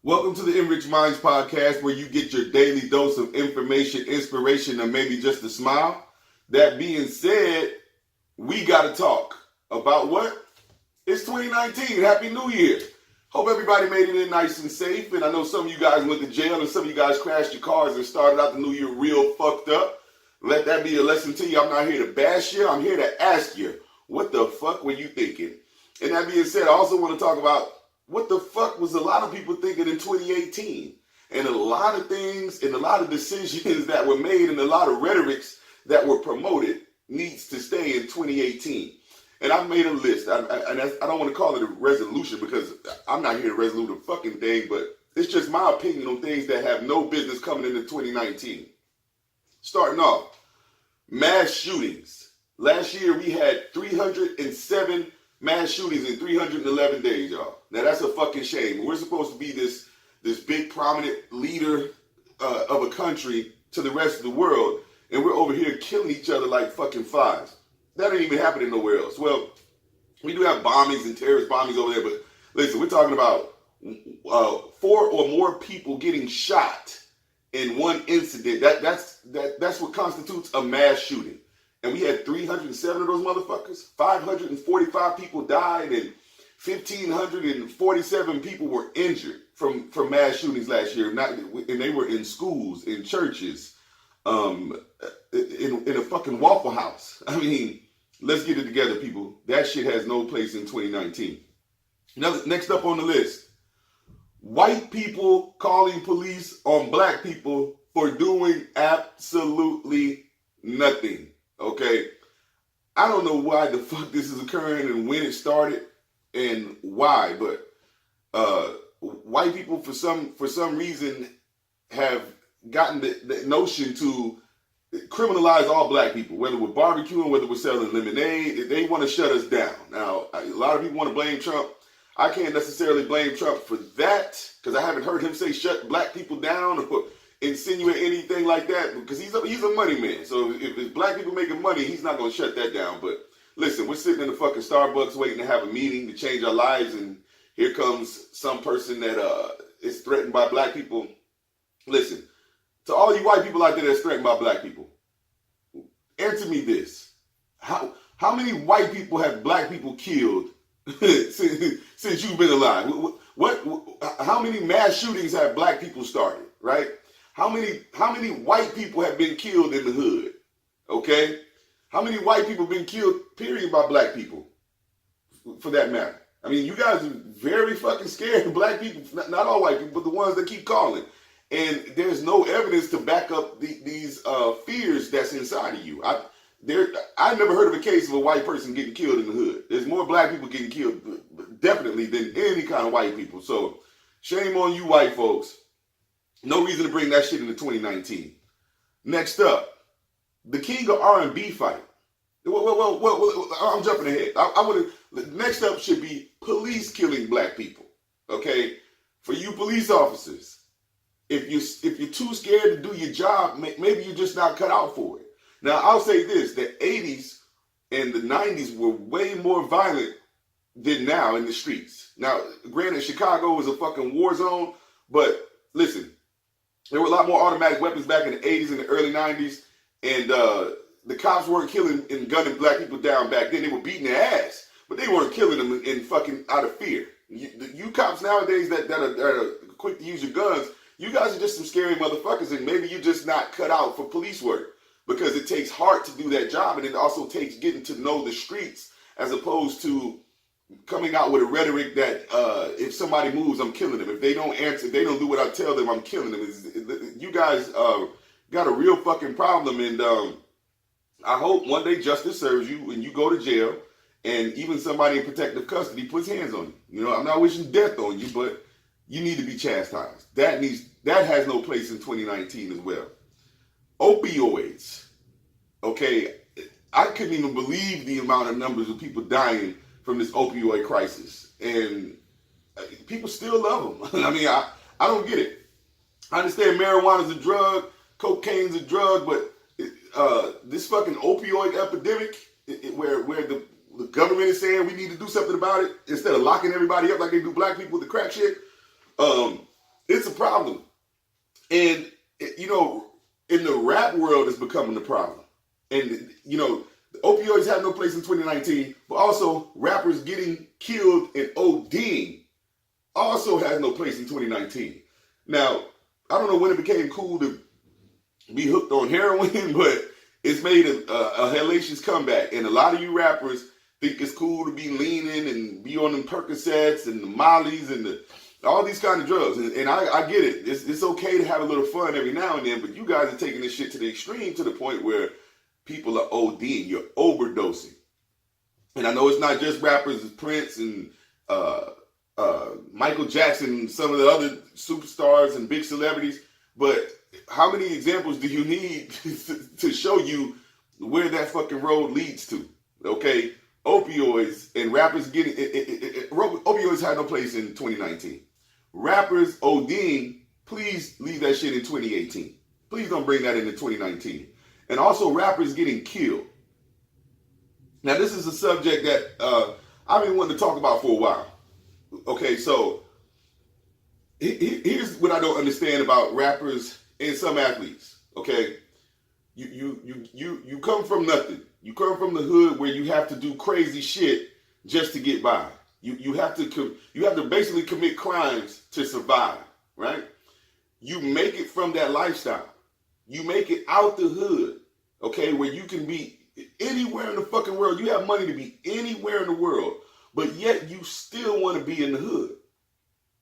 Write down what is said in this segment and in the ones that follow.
Welcome to the Enriched Minds podcast, where you get your daily dose of information, inspiration, and maybe just a smile. That being said, we got to talk about what? It's 2019. Happy New Year. Hope everybody made it in nice and safe. And I know some of you guys went to jail and some of you guys crashed your cars and started out the new year real fucked up. Let that be a lesson to you. I'm not here to bash you. I'm here to ask you, what the fuck were you thinking? And that being said, I also want to talk about what the fuck was a lot of people thinking in 2018? And a lot of things and a lot of decisions that were made and a lot of rhetorics that were promoted needs to stay in 2018. And I've made a list. I don't want to call it a resolution because I'm not here to resolve a fucking thing, but it's just my opinion on things that have no business coming into 2019. Starting off, mass shootings. Last year we had 307 mass shootings in 311 days, y'all. Now that's a fucking shame. We're supposed to be this big prominent leader of a country to the rest of the world, and we're over here killing each other like fucking flies. That ain't even happening nowhere else. Well, we do have bombings and terrorist bombings over there, but listen, we're talking about 4 or more people getting shot in one incident. That's what constitutes a mass shooting. And we had 307 of those motherfuckers. 545 people died and 1,547 people were injured from mass shootings last year. And they were in schools, in churches, in a fucking Waffle House. I mean, let's get it together, people. That shit has no place in 2019. Now, next up on the list, white people calling police on black people for doing absolutely nothing. Okay, I don't know why the fuck this is occurring and when it started and why, but white people for some reason have gotten the notion to criminalize all black people, whether we're barbecuing, whether we're selling lemonade. They want to shut us down. Now, a lot of people want to blame Trump. I can't necessarily blame Trump for that because I haven't heard him say shut black people down or insinuate anything like that, because he's a money man. So if black people making money, he's not going to shut that down. But listen, we're sitting in the fucking Starbucks waiting to have a meeting to change our lives, and here comes some person that is threatened by black people. Listen, to all you white people out there that's threatened by black people, answer me this: how many white people have black people killed since you've been alive? How many mass shootings have black people started? Right? How many white people have been killed in the hood? Okay? How many white people have been killed, period, by black people? For that matter. I mean, you guys are very fucking scared of black people. Not all white people, but the ones that keep calling. And there's no evidence to back up these fears that's inside of you. I never heard of a case of a white person getting killed in the hood. There's more black people getting killed, definitely, than any kind of white people. So, shame on you white folks. No reason to bring that shit into 2019. Next up, the king of R&B fight. Well, I'm jumping ahead. Next up should be police killing black people. Okay, for you police officers, if you're too scared to do your job, maybe you're just not cut out for it. Now, I'll say this: the 80s and the 90s were way more violent than now in the streets. Now, granted, Chicago was a fucking war zone, but listen. There were a lot more automatic weapons back in the 80s and the early 90s, and the cops weren't killing and gunning black people down back then. They were beating their ass, but they weren't killing them in fucking out of fear. You cops nowadays that are quick to use your guns, you guys are just some scary motherfuckers, and maybe you're just not cut out for police work because it takes heart to do that job, and it also takes getting to know the streets as opposed to coming out with a rhetoric that if somebody moves, I'm killing them. If they don't answer, if they don't do what I tell them, I'm killing them. You guys got a real fucking problem, and I hope one day justice serves you and you go to jail, and even somebody in protective custody puts hands on you. You know, I'm not wishing death on you, but you need to be chastised. That has no place in 2019 as well. Opioids. Okay, I couldn't even believe the amount of numbers of people dying from this opioid crisis, and people still love them. I mean, I don't get it. I understand marijuana's a drug, cocaine's a drug, but this fucking opioid epidemic, where the government is saying we need to do something about it instead of locking everybody up like they do black people with the crack shit. It's a problem. And, you know, in the rap world, it's becoming a problem. And, you know, opioids have no place in 2019, but also rappers getting killed and ODing also has no place in 2019. Now, I don't know when it became cool to be hooked on heroin, but it's made a hellacious comeback. And a lot of you rappers think it's cool to be leaning and be on them Percocets and the Mollies and all these kind of drugs. And I get it. It's okay to have a little fun every now and then, but you guys are taking this shit to the extreme, to the point where people are ODing. You're overdosing. And I know it's not just rappers, it's Prince and Michael Jackson and some of the other superstars and big celebrities, but how many examples do you need to show you where that fucking road leads to? Okay, opioids and rappers getting opioids had no place in 2019. Rappers ODing, please leave that shit in 2018. Please don't bring that into 2019. And also rappers getting killed. Now this is a subject that I've been wanting to talk about for a while. Okay, so here's what I don't understand about rappers and some athletes. Okay, you come from nothing. You come from the hood where you have to do crazy shit just to get by. You have to basically commit crimes to survive, right? You make it from that lifestyle. You make it out the hood, okay, where you can be anywhere in the fucking world. You have money to be anywhere in the world, but yet you still want to be in the hood,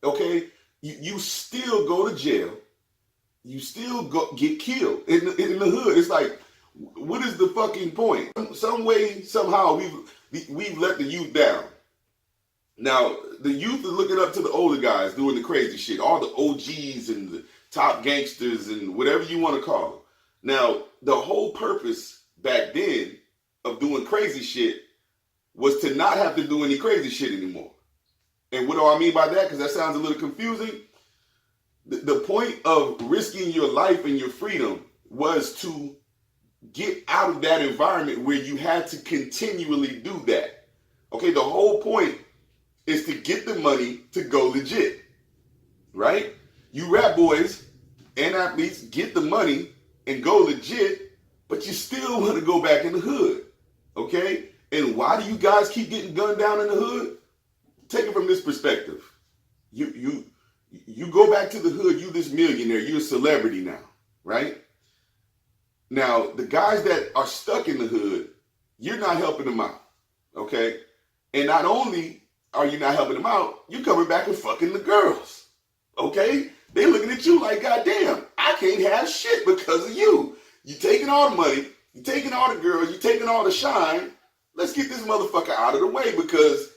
okay? You still go to jail. You still get killed in the hood. It's like, what is the fucking point? Some way, somehow, we've let the youth down. Now, the youth are looking up to the older guys doing the crazy shit, all the OGs and the top gangsters and whatever you want to call them. Now, the whole purpose back then of doing crazy shit was to not have to do any crazy shit anymore. And what do I mean by that? Because that sounds a little confusing. The point of risking your life and your freedom was to get out of that environment where you had to continually do that. Okay, the whole point is to get the money to go legit, right? You rap boys and athletes get the money and go legit, but you still want to go back in the hood, okay? And why do you guys keep getting gunned down in the hood? Take it from this perspective. You go back to the hood, you this millionaire, you're a celebrity now, right? Now, the guys that are stuck in the hood, you're not helping them out, okay? And not only are you not helping them out, you're coming back and fucking the girls, okay? They looking at you like, goddamn, I can't have shit because of you. You taking all the money, you taking all the girls, you taking all the shine. Let's get this motherfucker out of the way because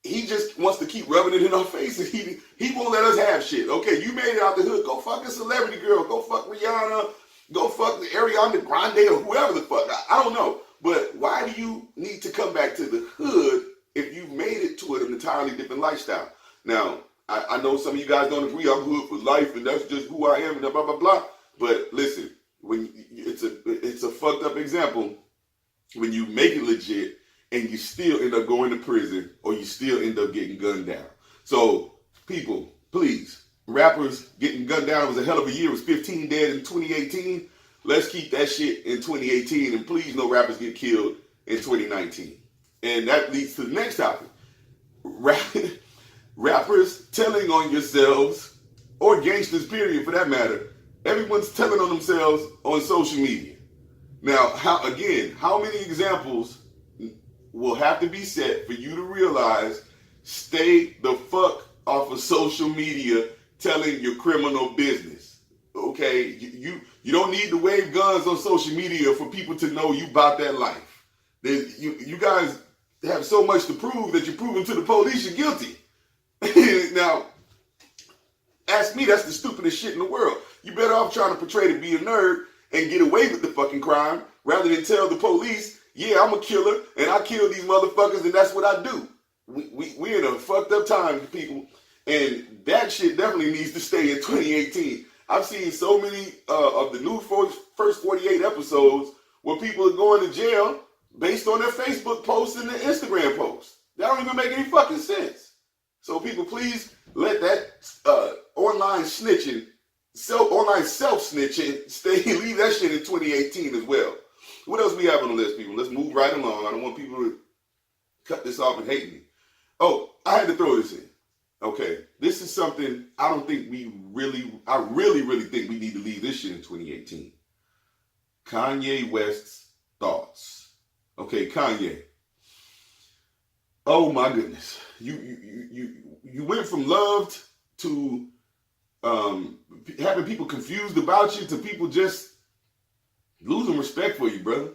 he just wants to keep rubbing it in our faces. He won't let us have shit. Okay, you made it out the hood. Go fuck a celebrity girl. Go fuck Rihanna. Go fuck the Ariana Grande or whoever the fuck. I don't know. But why do you need to come back to the hood if you've made it to an entirely different lifestyle? Now, I know some of you guys don't agree. I'm hood for life and that's just who I am and blah, blah, blah. But listen, when it's a fucked up example when you make it legit and you still end up going to prison or you still end up getting gunned down. So, people, please, rappers getting gunned down, it was a hell of a year. It was 15 dead in 2018. Let's keep that shit in 2018. And please, no rappers get killed in 2019. And that leads to the next topic. Rappers telling on yourselves, or gangsters, period, for that matter. Everyone's telling on themselves on social media. Now, how many examples will have to be set for you to realize, stay the fuck off of social media telling your criminal business, okay? You don't need to wave guns on social media for people to know you about that life. You guys have so much to prove that you're proving to the police you're guilty. Now, ask me, that's the stupidest shit in the world. You better off trying to portray to be a nerd and get away with the fucking crime rather than tell the police, yeah, I'm a killer and I kill these motherfuckers and that's what I do. We're in a fucked up time, people. And that shit definitely needs to stay in 2018. I've seen so many of the new first 48 episodes where people are going to jail based on their Facebook posts and their Instagram posts. That don't even make any fucking sense. So people, please let that online snitching, online self-snitching, leave that shit in 2018 as well. What else we have on the list, people? Let's move right along. I don't want people to cut this off and hate me. Oh, I had to throw this in. Okay, this is something I don't think I really think we need to leave this shit in 2018. Kanye West's thoughts. Okay, Kanye. Oh my goodness. You went from loved to having people confused about you to people just losing respect for you, brother.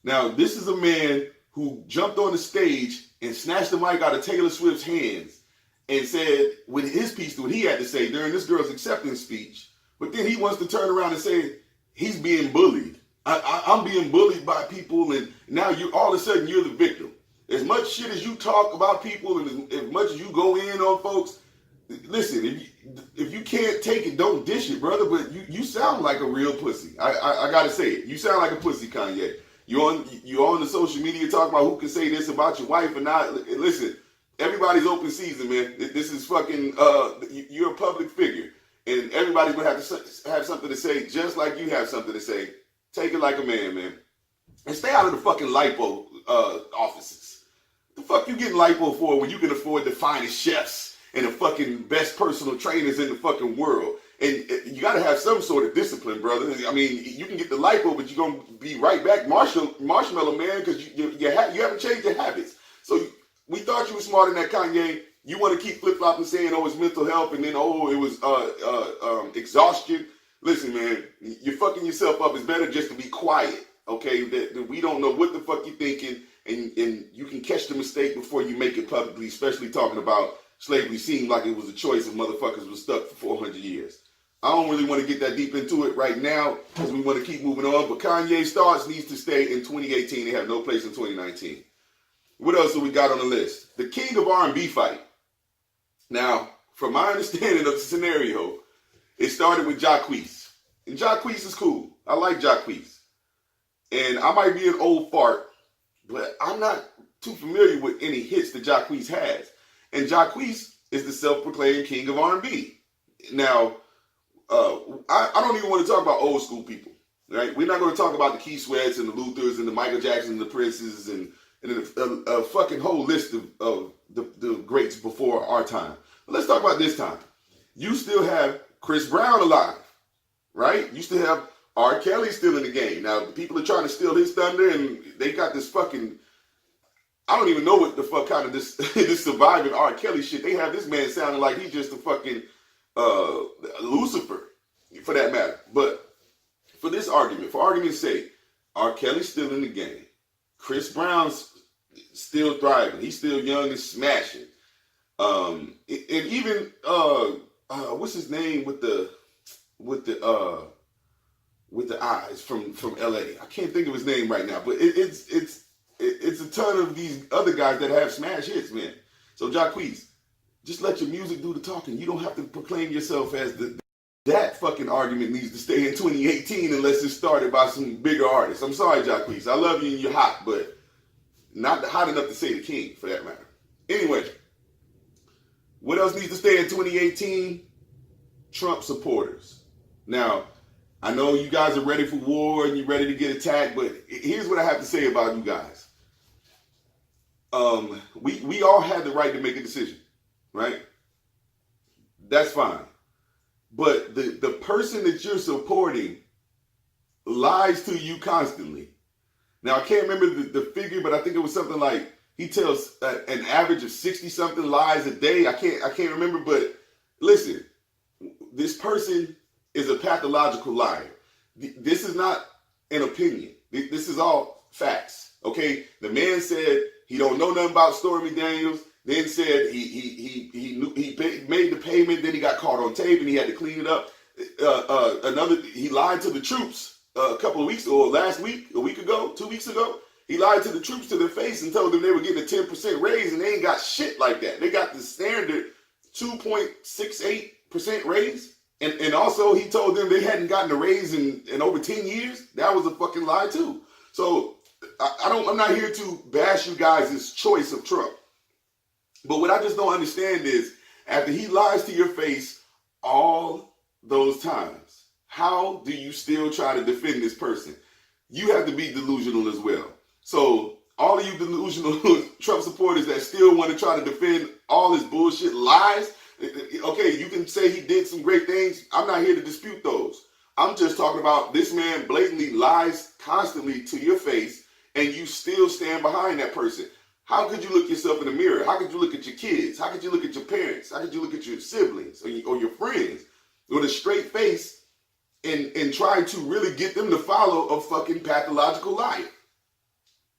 Now, this is a man who jumped on the stage and snatched the mic out of Taylor Swift's hands and said with his piece to what he had to say during this girl's acceptance speech. But then he wants to turn around and say he's being bullied. I'm being bullied by people, and now you all of a sudden you're the victim. As much shit as you talk about people and as much as you go in on folks, listen, if you can't take it, don't dish it, brother. But you sound like a real pussy. I gotta say it. You sound like a pussy, Kanye. You're on the social media talking about who can say this about your wife and not. Listen, everybody's open season, man. This is fucking. You're a public figure, and everybody's gonna have to have something to say, just like you have something to say. Take it like a man, and stay out of the fucking lipo offices. The fuck you getting lipo for when you can afford the finest chefs and the fucking best personal trainers in the fucking world? And you got to have some sort of discipline, brother. I mean, you can get the lipo, but you're going to be right back marshmallow man, because you haven't changed your habits. So we thought you were smarter than that, Kanye. You want to keep flip-flopping saying, oh, it's mental health, and then, oh, it was exhaustion. Listen, man, you're fucking yourself up. It's better just to be quiet, okay? That we don't know what the fuck you're thinking, and you can catch the mistake before you make it publicly, especially talking about slavery seemed like it was a choice and motherfuckers were stuck for 400 years. I don't really want to get that deep into it right now because we want to keep moving on, but Kanye's thoughts needs to stay in 2018. They have no place in 2019. What else do we got on the list? The king of R&B fight. Now, from my understanding of the scenario, it started with Jacquees. And Jacquees is cool. I like Jacquees. And I might be an old fart, but I'm not too familiar with any hits that Jacquees has. And Jacquees is the self-proclaimed king of R&B. Now, I don't even want to talk about old school people, right? We're not going to talk about the Keith Sweats and the Luthers and the Michael Jacksons and the Princes and a fucking whole list of the greats before our time. But let's talk about this time. You still have Chris Brown alive, right? You still have R. Kelly still in the game. Now, people are trying to steal his thunder, and they got this fucking, I don't even know what the fuck kind of this surviving R. Kelly shit. They have this man sounding like he's just a fucking Lucifer, for that matter. But for this argument, for argument's sake, R. Kelly's still in the game. Chris Brown's still thriving. He's still young and smashing. And even what's his name with the eyes from LA? I can't think of his name right now, but it's a ton of these other guys that have smash hits, man. So Jacquees, just let your music do the talking. You don't have to proclaim yourself as that fucking argument needs to stay in 2018 unless it's started by some bigger artists. I'm sorry, Jacquees. I love you and you're hot, but not hot enough to say the king, for that matter. Anyway, what else needs to stay in 2018? Trump supporters. Now, I know you guys are ready for war and you're ready to get attacked, but here's what I have to say about you guys. We all had the right to make a decision, right? That's fine. But the person that you're supporting lies to you constantly. Now, I can't remember the figure, but I think it was something like he tells an average of 60-something lies a day. I can't remember, but listen, this person is a pathological liar. This is not an opinion. This is all facts, okay? The man said he don't know nothing about Stormy Daniels, then said he made the payment, then he got caught on tape and he had to clean it up. He lied to the troops a couple of weeks, or last week, a week ago, 2 weeks ago. He lied to the troops to their face and told them they were getting a 10% raise, and they ain't got shit like that. They got the standard 2.68% raise. And also he told them they hadn't gotten a raise in over 10 years. That was a fucking lie too. So I'm not here to bash you guys' choice of Trump. But what I just don't understand is After he lies to your face all those times, how do you still try to defend this person? You have to be delusional as well. So all of you delusional Trump supporters that still want to try to defend all his bullshit lies, okay, you can say he did some great things. I'm not here to dispute those. I'm just talking about this man blatantly lies constantly to your face, and you still stand behind that person. How could you look yourself in the mirror? How could you look at your kids? How could you look at your parents? How could you look at your siblings or your friends with a straight face and try to really get them to follow a fucking pathological liar?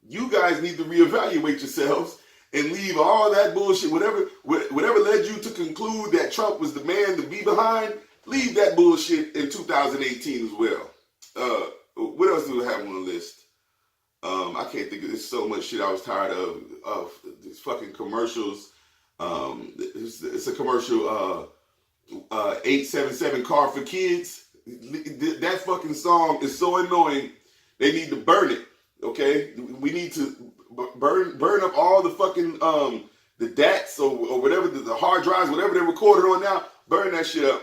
You guys need to reevaluate yourselves and leave all that bullshit, whatever led you to conclude that Trump was the man to be behind, leave that bullshit in 2018 as well. What else do we have on the list? I can't think of this. So much shit I was tired of these fucking commercials. It's a commercial, 877 car for kids. That fucking song is so annoying. They need to burn it. Okay, we need to burn up all the fucking the DATs or whatever, the hard drives, whatever they're recorded on now. Burn that shit up.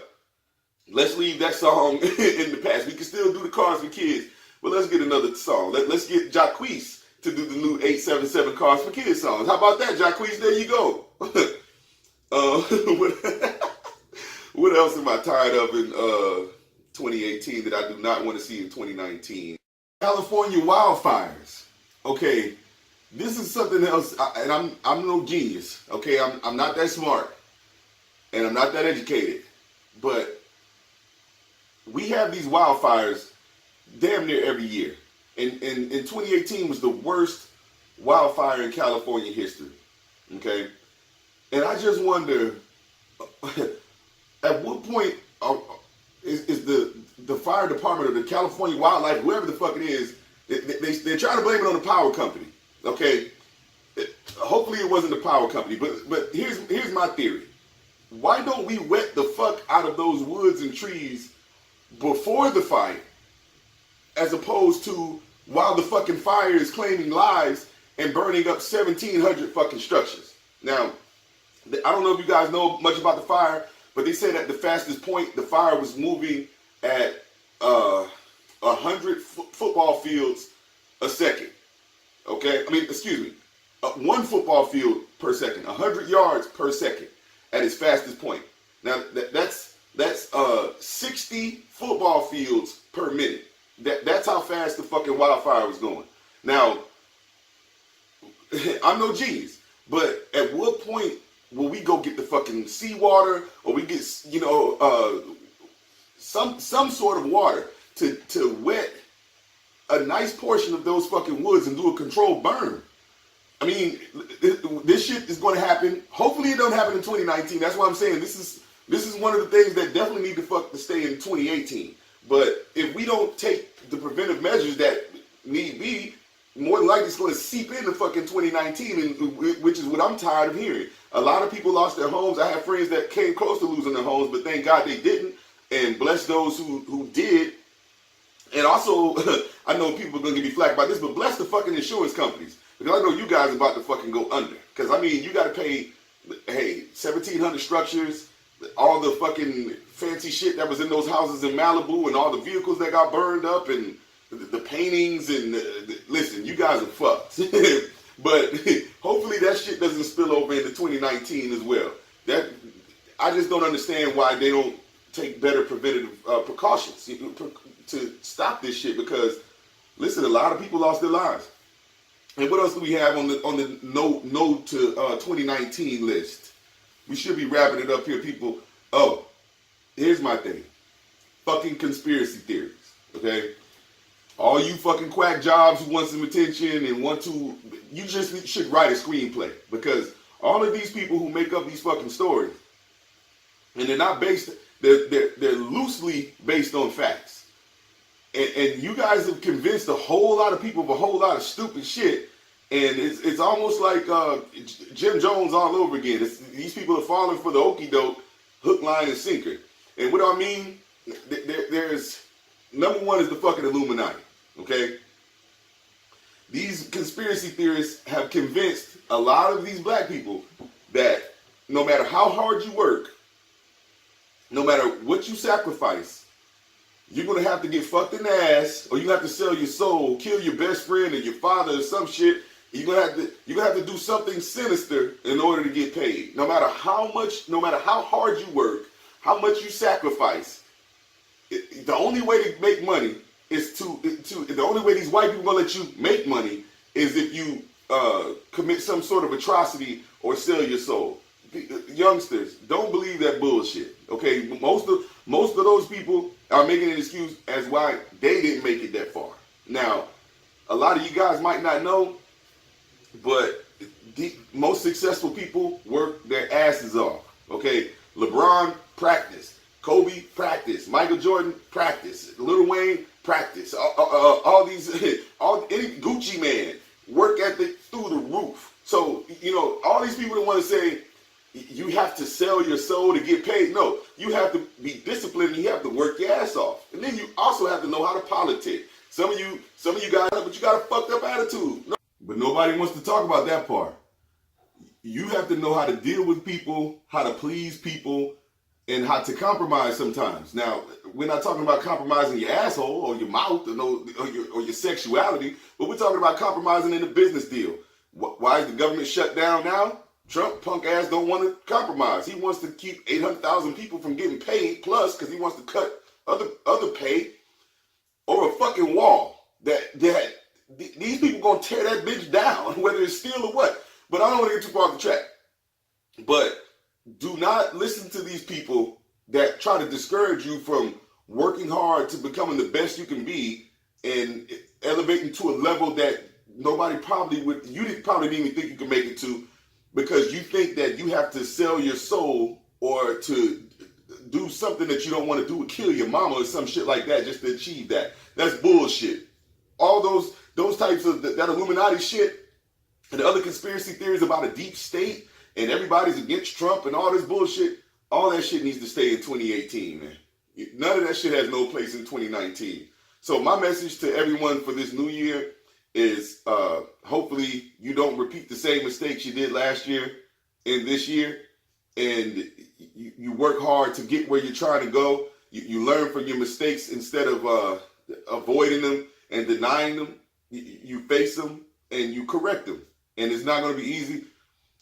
Let's leave that song in the past. We can still do the Cars for Kids, but let's get another song. Let's get Jacquees to do the new 877 Cars for Kids songs. How about that, Jacquees? There you go. What else am I tired of in 2018 that I do not want to see in 2019? California wildfires. Okay, this is something else, and I'm no genius. Okay, I'm not that smart, and I'm not that educated, but we have these wildfires damn near every year. And 2018 was the worst wildfire in California history. Okay, and I just wonder, at what point is the fire department or the California Wildlife, whoever the fuck it is, they're trying to blame it on the power company. Okay, hopefully it wasn't the power company, but here's my theory. Why don't we wet the fuck out of those woods and trees before the fire, as opposed to while the fucking fire is claiming lives and burning up 1,700 fucking structures? Now, I don't know if you guys know much about the fire, but they said at the fastest point, the fire was moving at 100 football fields a second. Okay, one football field per second, 100 yards per second at its fastest point. Now that's 60 football fields per minute. That's how fast the fucking wildfire was going. Now, I'm no genius, but at what point will we go get the fucking seawater, or we get some sort of water to wet a nice portion of those fucking woods and do a controlled burn? I mean, this shit is going to happen. Hopefully it don't happen in 2019. That's why I'm saying this is one of the things that definitely need to stay in 2018. But if we don't take the preventive measures that need be, more than likely it's going to seep into fucking 2019, and which is what I'm tired of hearing. A lot of people lost their homes. I have friends that came close to losing their homes, but thank God they didn't. And bless those who did. And also, I know people are going to give me flack about this, but bless the fucking insurance companies. Because I know you guys are about to fucking go under. Because, I mean, you got to pay, 1,700 structures, all the fucking fancy shit that was in those houses in Malibu, and all the vehicles that got burned up, and the paintings, and listen, you guys are fucked. But hopefully that shit doesn't spill over into 2019 as well. I just don't understand why they don't take better preventative precautions to stop this shit, because, listen, a lot of people lost their lives. And what else do we have on the no to 2019 list? We should be wrapping it up here, people. Oh, here's my thing. Fucking conspiracy theories, okay? All you fucking quack jobs who want some attention and you just should write a screenplay, because all of these people who make up these fucking stories, and they're not based, they're loosely based on facts. And you guys have convinced a whole lot of people of a whole lot of stupid shit, and it's almost like Jim Jones all over again. These people are falling for the okie doke, hook, line, and sinker. And what I mean, there's number one is the fucking Illuminati. Okay, these conspiracy theorists have convinced a lot of these black people that no matter how hard you work, no matter what you sacrifice, you're gonna have to get fucked in the ass, or you have to sell your soul, kill your best friend or your father or some shit. You're gonna have to do something sinister in order to get paid. No matter how hard you work, how much you sacrifice. The only way to make money is the only way these white people gonna let you make money is if you commit some sort of atrocity or sell your soul. Youngsters, don't believe that bullshit. Okay, most of those people are making an excuse as why they didn't make it that far. Now, a lot of you guys might not know, but the most successful people work their asses off. Okay, LeBron practice, Kobe practice, Michael Jordan practice, Lil Wayne practice. All these, any Gucci man work ethic through the roof. So all these people that want to say you have to sell your soul to get paid. No, you have to be disciplined and you have to work your ass off. And then you also have to know how to politic. Some of you got it, but you got a fucked up attitude. No. But nobody wants to talk about that part. You have to know how to deal with people, how to please people, and how to compromise sometimes. Now, we're not talking about compromising your asshole or your mouth or your sexuality, but we're talking about compromising in a business deal. Why is the government shut down now? Trump punk ass don't want to compromise. He wants to keep 800,000 people from getting paid, plus because he wants to cut other pay over a fucking wall. These people gonna tear that bitch down, whether it's steel or what. But I don't want to get too far off the track. But do not listen to these people that try to discourage you from working hard to becoming the best you can be and elevating to a level that you probably didn't even think you could make it to, because you think that you have to sell your soul or to do something that you don't want to do, kill your mama or some shit like that just to achieve that. That's bullshit. All those types of that Illuminati shit and the other conspiracy theories about a deep state and everybody's against Trump and all this bullshit, all that shit needs to stay in 2018, man. None of that shit has no place in 2019. So my message to everyone for this new year is hopefully you don't repeat the same mistakes you did last year and this year, and you work hard to get where you're trying to go. You learn from your mistakes instead of avoiding them and denying them. You face them and you correct them. And it's not going to be easy.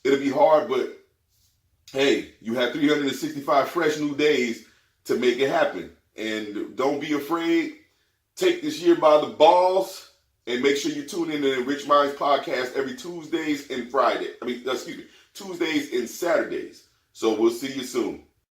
It'll be hard, but hey, you have 365 fresh new days to make it happen. And don't be afraid. Take this year by the balls. And make sure you tune in to the Enriched Minds podcast every Tuesdays and Saturdays. So we'll see you soon.